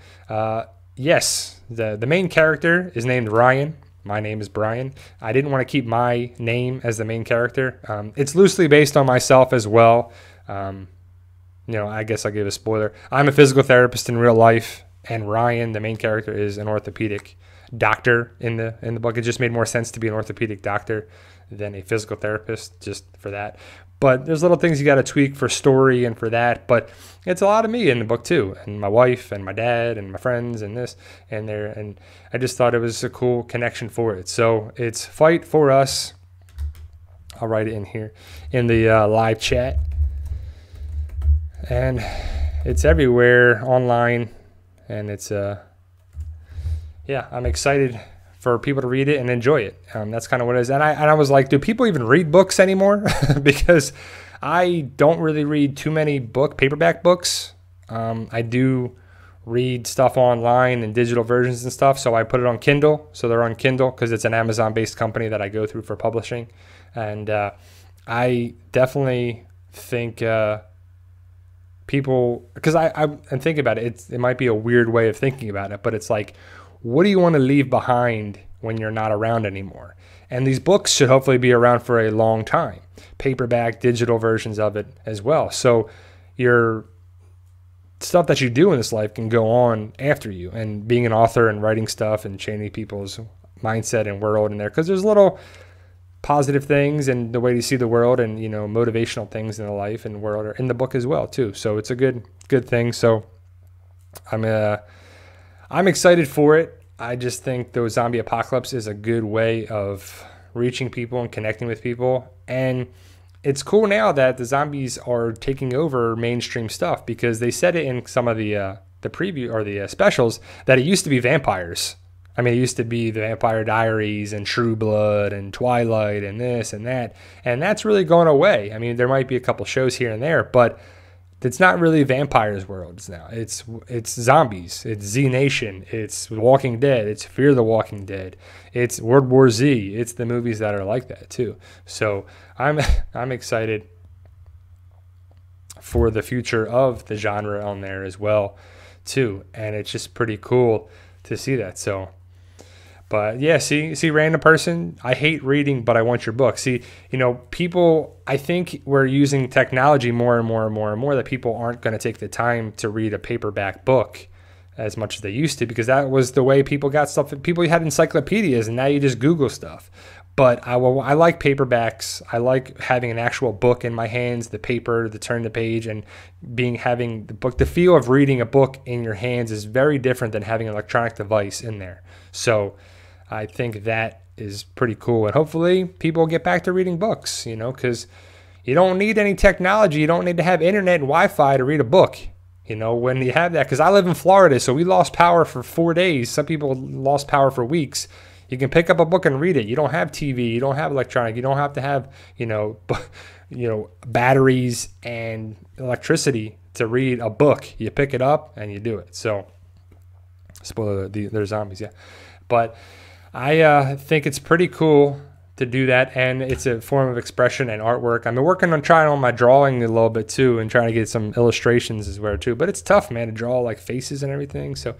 Speaker 1: Yes, the main character is named Ryan. My name is Brian. I didn't want to keep my name as the main character. It's loosely based on myself as well. I guess I'll give a spoiler. I'm a physical therapist in real life, and Ryan, the main character, is an orthopedic doctor in the book. It just made more sense to be an orthopedic doctor than a physical therapist, just for that. But there's little things you got to tweak for story and for that. But it's a lot of me in the book too, and my wife and my dad and my friends and this and there. And I just thought it was a cool connection for it. So it's Fight for Us. I'll write it in here in the live chat. And it's everywhere online. And it's, I'm excited for people to read it and enjoy it. That's kind of what it is. And I was like, do people even read books anymore? Because I don't really read too many paperback books. I do read stuff online and digital versions and stuff. So I put it on Kindle. So they're on Kindle because it's an Amazon-based company that I go through for publishing. And I definitely think people, because I'm thinking about it, it might be a weird way of thinking about it, but it's like, what do you want to leave behind when you're not around anymore? And these books should hopefully be around for a long time. Paperback, digital versions of it as well. So your stuff that you do in this life can go on after you. And being an author and writing stuff and changing people's mindset and world in there. Because there's little positive things and the way you see the world and, motivational things in the life and world are in the book as well too. So it's a good thing. So I'm excited for it. I just think the zombie apocalypse is a good way of reaching people and connecting with people. And it's cool now that the zombies are taking over mainstream stuff, because they said it in some of the preview or the specials that it used to be vampires. I mean, it used to be the Vampire Diaries and True Blood and Twilight and this and that. And that's really going away. I mean, there might be a couple shows here and there, but it's not really vampires worlds now. It's zombies. It's Z Nation. It's Walking Dead. It's Fear the Walking Dead. It's World War Z. It's the movies that are like that too. So I'm excited for the future of the genre on there as well too. And it's just pretty cool to see that. So, but yeah, see, random person, I hate reading, but I want your book. See, people, I think we're using technology more and more and more and more that people aren't going to take the time to read a paperback book as much as they used to, because that was the way people got stuff. People had encyclopedias, and now you just Google stuff. But I like paperbacks. I like having an actual book in my hands, the paper, the turn the page, and having the book. The feel of reading a book in your hands is very different than having an electronic device in there. So I think that is pretty cool. And hopefully people get back to reading books, because you don't need any technology. You don't need to have internet and Wi-Fi to read a book, when you have that. Because I live in Florida, so we lost power for 4 days. Some people lost power for weeks. You can pick up a book and read it. You don't have TV. You don't have electronic. You don't have to have, batteries and electricity to read a book. You pick it up and you do it. So, spoiler, they're zombies, yeah. But I think it's pretty cool to do that, and it's a form of expression and artwork. I'm working on trying on my drawing a little bit too, and trying to get some illustrations as well too. But it's tough, man, to draw like faces and everything. So,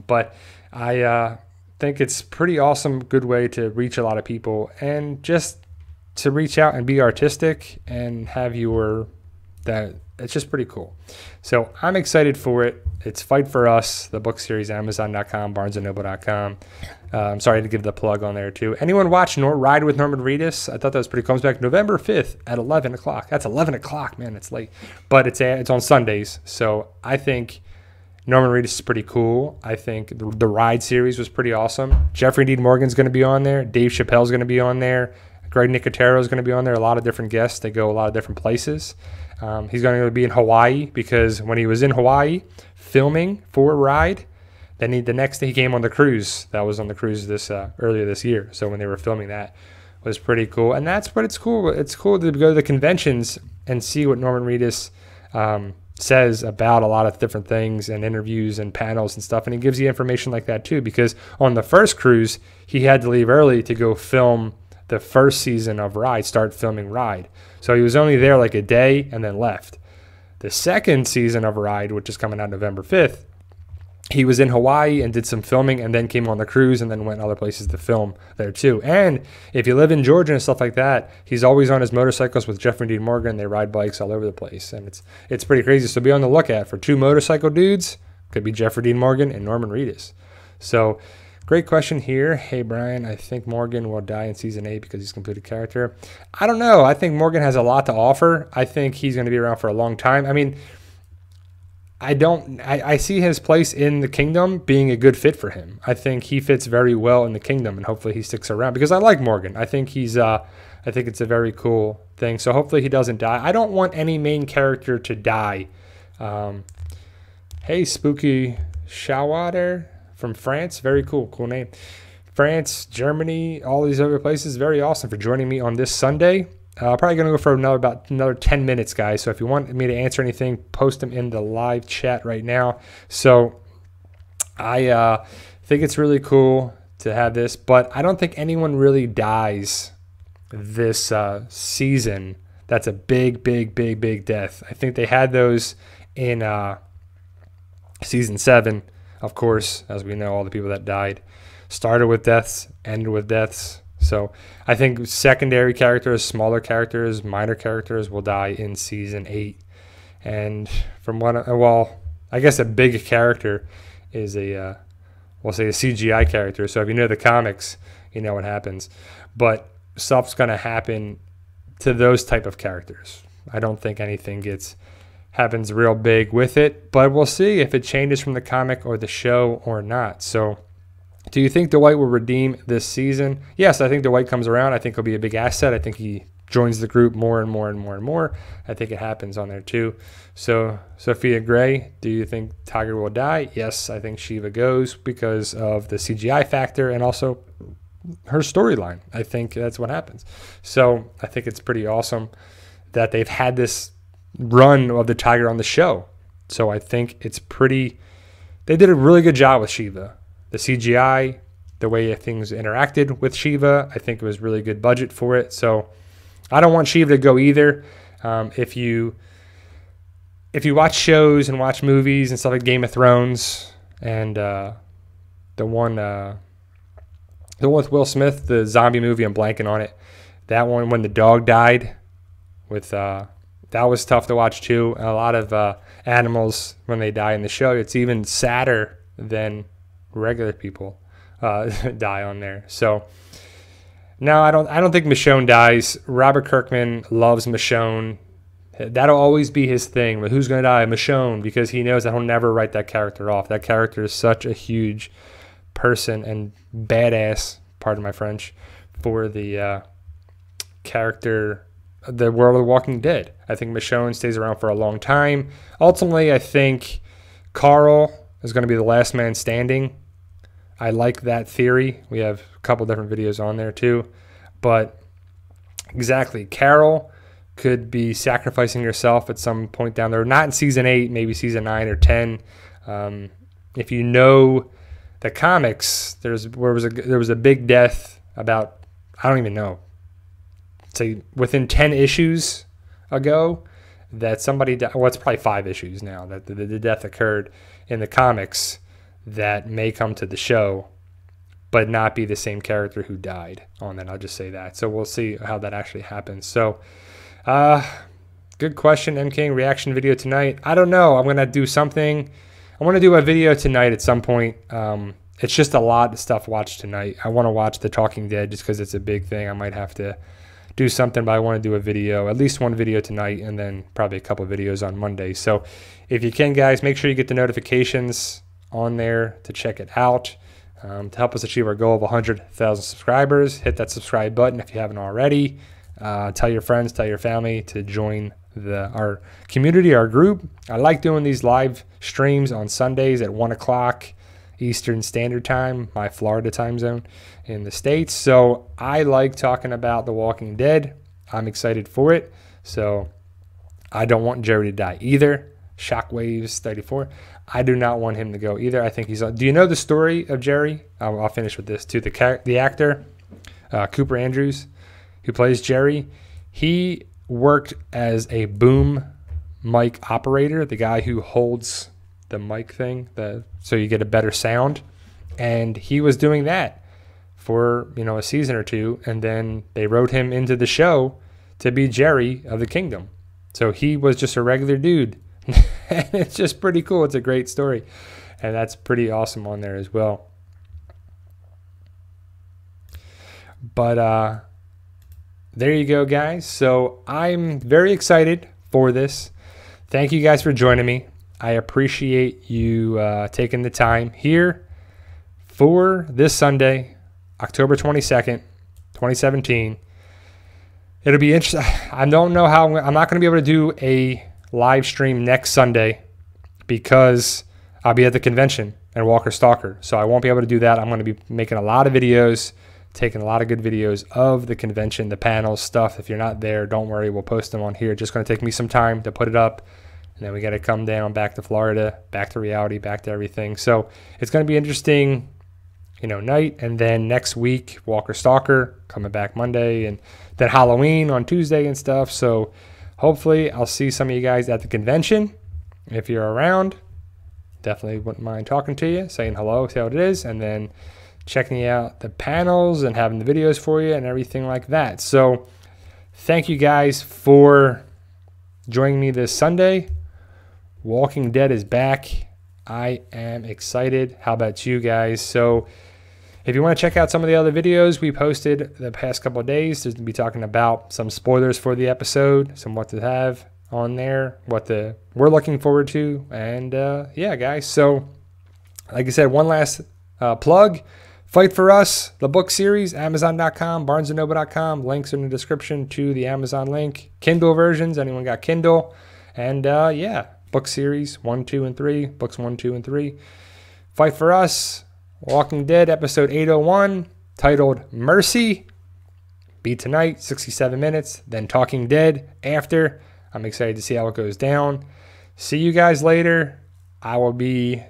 Speaker 1: but I think it's pretty awesome, good way to reach a lot of people, and just to reach out and be artistic and have that. It's just pretty cool. So I'm excited for it. It's Fight for Us, the book series, Amazon.com, BarnesandNoble.com. I'm sorry to give the plug on there too. Anyone watch Ride with Norman Reedus? I thought that was pretty cool. Comes back November 5th at 11 o'clock. That's 11 o'clock, man. It's late. But it's on Sundays. So I think Norman Reedus is pretty cool. I think the Ride series was pretty awesome. Jeffrey Dean Morgan's going to be on there. Dave Chappelle's going to be on there. Greg Nicotero is going to be on there. A lot of different guests. They go a lot of different places. He's going to be in Hawaii, because when he was in Hawaii filming for Ride, Then the next day he came on the cruise. That was on the cruise this earlier this year. So when they were filming that, was pretty cool. And that's what it's cool. It's cool to go to the conventions and see what Norman Reedus says about a lot of different things and interviews and panels and stuff. And he gives you information like that too, because on the first cruise, he had to leave early to go film the first season of Ride, start filming Ride. So he was only there like a day and then left. The second season of Ride, which is coming out November 5th, he was in Hawaii and did some filming and then came on the cruise and then went other places to film there too. And if you live in Georgia and stuff like that, he's always on his motorcycles with Jeffrey Dean Morgan. They ride bikes all over the place. And it's pretty crazy. So be on the lookout for two motorcycle dudes. Could be Jeffrey Dean Morgan and Norman Reedus. So great question here. Hey, Brian, I think Morgan will die in season 8 because he's completed character. I don't know. I think Morgan has a lot to offer. I think he's going to be around for a long time. I mean, I see his place in the kingdom being a good fit for him. I think he fits very well in the kingdom, and hopefully he sticks around because I like Morgan. I think I think it's a very cool thing. So hopefully he doesn't die. I don't want any main character to die. Hey, Spooky Shawater from France. Very cool name. France, Germany, all these other places. Very awesome for joining me on this Sunday. Probably going to go for another 10 minutes, guys. So if you want me to answer anything, post them in the live chat right now. So I think it's really cool to have this, but I don't think anyone really dies this season. That's a big death. I think they had those in season 7, of course, as we know, all the people that died started with deaths, ended with deaths. So I think secondary characters, smaller characters, minor characters will die in season 8. And from what, I guess a big character is we'll say a CGI character. So if you know the comics, you know what happens. But stuff's going to happen to those type of characters. I don't think anything happens real big with it, but we'll see if it changes from the comic or the show or not. So do you think Dwight will redeem this season? Yes, I think Dwight comes around. I think he'll be a big asset. I think he joins the group more and more and more and more. I think it happens on there too. So Sophia Gray, do you think Tiger will die? Yes, I think Shiva goes because of the CGI factor and also her storyline. I think that's what happens. So I think it's pretty awesome that they've had this run of the Tiger on the show. So I think they did a really good job with Shiva. The CGI, the way things interacted with Shiva, I think it was really good budget for it. So I don't want Shiva to go either. If you watch shows and watch movies and stuff like Game of Thrones and the one with Will Smith, the zombie movie, I'm blanking on it. That one when the dog died, that was tough to watch too. A lot of animals when they die in the show, it's even sadder than regular people die on there. So no, I don't think Michonne dies. Robert Kirkman loves Michonne. That'll always be his thing. But who's going to die? Michonne, because he knows that he'll never write that character off. That character is such a huge person and badass, pardon my French, for the character, the world of The Walking Dead. I think Michonne stays around for a long time. Ultimately, I think Carl is going to be the last man standing. I like that theory. We have a couple different videos on there too. But exactly, Carol could be sacrificing herself at some point down there. Not in season 8, maybe season 9 or 10. If you know the comics, there was a big death about, I don't even know, say within 10 issues ago that somebody died. Well, it's probably 5 issues now that the death occurred in the comics that may come to the show but not be the same character who died on that. I'll just say that. So we'll see how that actually happens. So good question, M. King. Reaction video tonight. I don't know. I'm going to do something. I want to do a video tonight at some point. It's just a lot of stuff to watch tonight. I want to watch The Talking Dead just because it's a big thing. I might have to do something, but I want to do a video, at least one video tonight, and then probably a couple of videos on Monday. So if you can, guys, make sure you get the notifications on there to check it out. To help us achieve our goal of 100,000 subscribers, hit that subscribe button if you haven't already. Tell your friends, tell your family to join our community, our group. I like doing these live streams on Sundays at 1 o'clock Eastern Standard Time, my Florida time zone in the States. So I like talking about The Walking Dead. I'm excited for it. So I don't want Jerry to die either. Shockwaves 34. I do not want him to go either. I think he's. Do you know the story of Jerry? I'll finish with this too. The actor, Cooper Andrews, who plays Jerry, he worked as a boom mic operator, the guy who holds the mic thing, so you get a better sound. And he was doing that for a season or two, and then they wrote him into the show to be Jerry of the Kingdom. So he was just a regular dude. And it's just pretty cool. It's a great story. And that's pretty awesome on there as well. But there you go, guys. So I'm very excited for this. Thank you guys for joining me. I appreciate you taking the time here for this Sunday, October 22nd, 2017. It'll be interesting. I don't know how. I'm not going to be able to do a live stream next Sunday because I'll be at the convention at Walker Stalker. So I won't be able to do that. I'm going to be making a lot of videos, taking a lot of good videos of the convention, the panels, stuff. If you're not there, don't worry. We'll post them on here. Just going to take me some time to put it up. And then we got to come down back to Florida, back to reality, back to everything. So it's going to be interesting, night. And then next week, Walker Stalker coming back Monday, and then Halloween on Tuesday and stuff. So hopefully I'll see some of you guys at the convention. If you're around, definitely wouldn't mind talking to you, saying hello, see how it is, and then checking out the panels and having the videos for you and everything like that. So thank you guys for joining me this Sunday. Walking Dead is back. I am excited. How about you guys? So if you want to check out some of the other videos we posted the past couple of days, there's going to be talking about some spoilers for the episode, some what to have on there, we're looking forward to. And yeah, guys. So like I said, one last plug. Fight for Us, the book series, Amazon.com, BarnesandNoble.com. Links in the description to the Amazon link. Kindle versions, anyone got Kindle? And yeah, book series 1, 2, and 3. Books 1, 2, and 3. Fight for Us, Walking Dead, episode 801, titled Mercy. Be tonight, 67 minutes. Then Talking Dead after. I'm excited to see how it goes down. See you guys later. I will be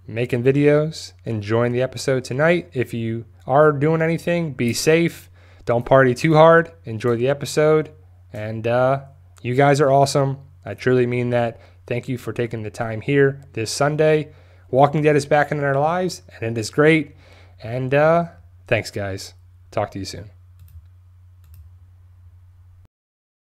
Speaker 1: making videos, enjoying the episode tonight. If you are doing anything, be safe. Don't party too hard. Enjoy the episode. And you guys are awesome. I truly mean that. Thank you for taking the time here this Sunday. Walking Dead is back in our lives, and it is great. And thanks, guys. Talk to you soon.